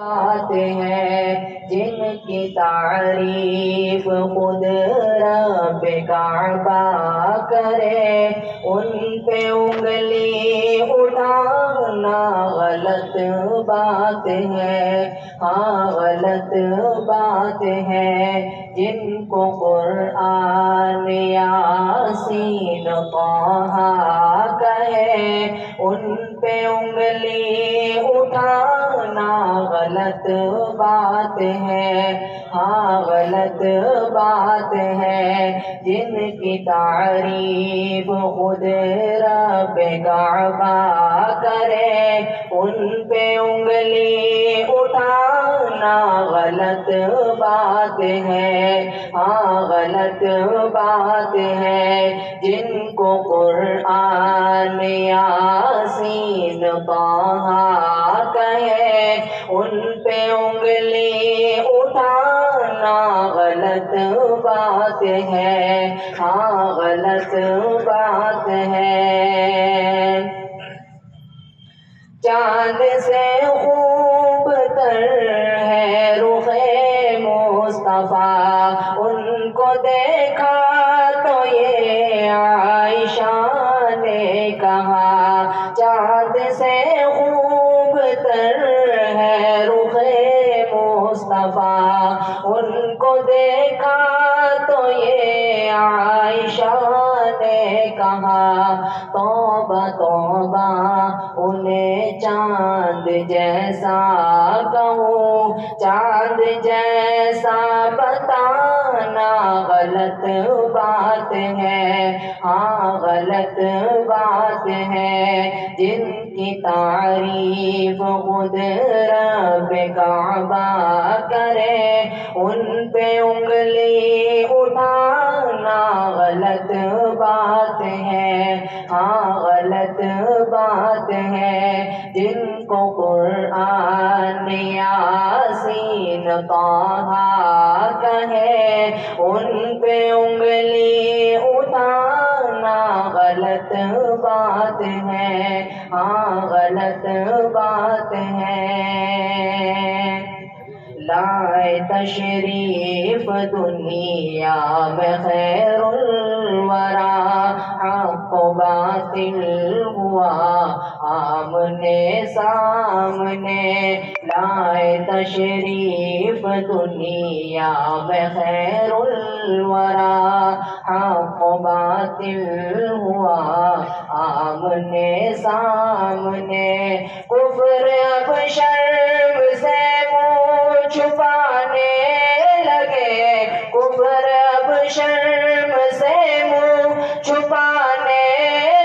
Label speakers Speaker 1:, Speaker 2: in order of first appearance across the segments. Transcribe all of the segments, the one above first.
Speaker 1: بات ہے جن کی تعریف خود رب کعبہ کرے، ان پہ انگلی اٹھانا غلط بات ہے، ہاں غلط بات ہے۔ جن کو قرآن یاسین طٰہٰ کہے، ان پہ انگلی اٹھانا غلط بات ہے، ہاں غلط بات ہے۔ جن کی تعریف خود رب کعبہ کرے، ان پہ انگلی اٹھانا غلط بات ہے، ہاں غلط بات ہے۔ جن کو قرآن یاسین طٰہٰ کہے، ان پہ انگلی اٹھانا غلط بات ہے، ہاں غلط بات ہے۔ چاند سے خوب تر ہے رخ مصطفیٰ، ان کو دیکھا تو یہ عائشہ نے کہا۔ چاند سے خوب تر ہے رخ مصطفیٰ، ان کو دیکھا تو یہ عائشہ نے کہا۔ توبہ توبہ انہیں چاند جیسا کہوں، چاند جیسا بتانا غلط بات ہے، ہاں غلط بات ہے۔ جن کی تعریف خود رب کعبہ کرے، ان پہ انگلی اٹھانا غلط بات ہے، ہاں غلط بات ہے۔ جن کو قرآن یاسین طٰہٰ کہے، ان پہ انگلی اٹھانا غلط بات ہے، ہاں غلط بات ہے۔ لائے تشریف دنیا میں خیر الورا، حق و باطل ہوا آمنے سامنے۔ لائے تشریف دنیا میں خیر الورا، حق و باطل ہوا آمنے سامنے۔ کفر اب شرم سے منہ چھپانے لگے، کفر اب شرم سے منہ چھپانے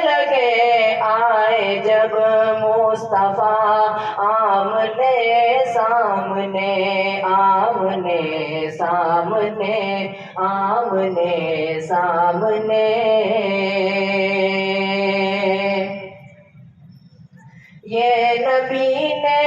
Speaker 1: لگے۔ آئے جب مصطفیٰ آمنے سامنے، آمنے سامنے، آمنے سامنے۔ یہ نبی نے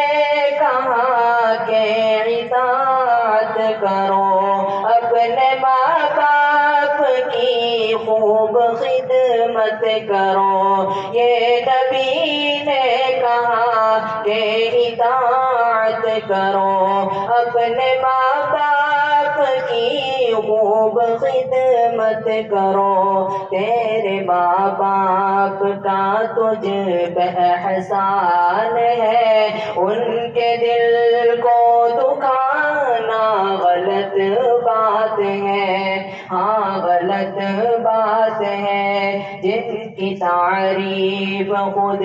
Speaker 1: کہا کہ اطاعت کرو، اپنے ماں باپ کی خوب خدمت کرو۔ یہ نبی نے کہا کہ اطاعت کرو، اپنے ماں باپ کی خوب خدمت کرو۔ تیرے ماں باپ کا تجھ پہ احسان ہے، ان کے دل کو دکھانا غلط بات ہے، ہاں غلط بات ہے۔ جن کی تعریف خود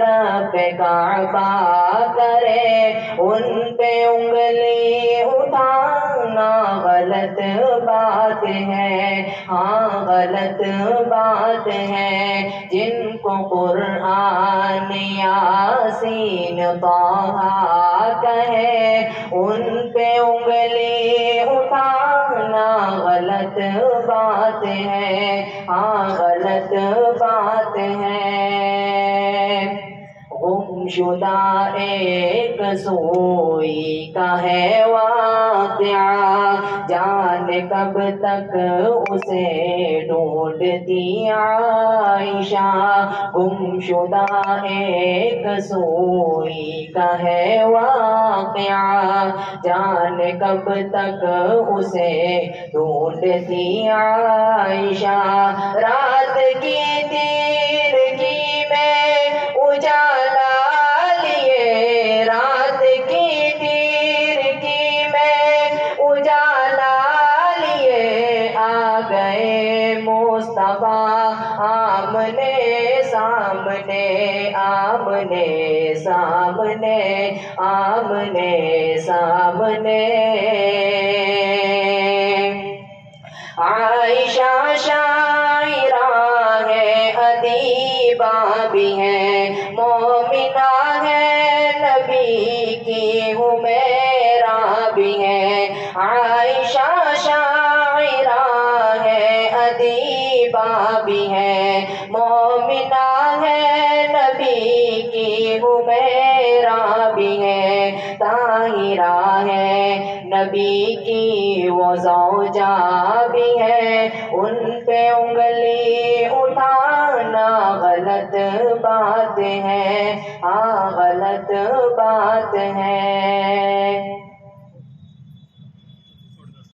Speaker 1: رب کعبہ کرے، ان پہ انگلی اٹھانا غلط بات ہے، ہاں غلط بات ہے۔ جن کو قرآن یاسین طٰہٰ کہے، ان پہ انگلی اٹھانا غلط بات ہے، ہاں غلط بات ہے۔ گم شدہ ایک سوئی کا ہے واقعہ، واقعہ، جانے کب تک اسے ڈھونڈتی عائشہ، گم شدہ ایک سوئی کا ہے واقعہ، جانے کب تک اسے ڈھونڈتی عائشہ، رات کی تیرگی میں اجالا لیے، رات کی تیرگی میں اجالا لیے، آ گئے مصطفیٰ آمنے سامنے، آمنے سامنے، آمنے سامنے۔ عائشہ شاعرہ ہے، ادیبہ بھی ہے، مومنہ ہے، نبی کی حمیرہ بھی ہے۔ عائشہ شاعرہ ہے، ادیبہ بھی ہے، مومنہ ہے، نبی کی حمیرہ بھی ہے، طاہرہ ہے، نبی کی وہ زوجہ بھی ہے، ان پہ انگلی اٹھانا غلط بات ہے، ہاں غلط بات ہے۔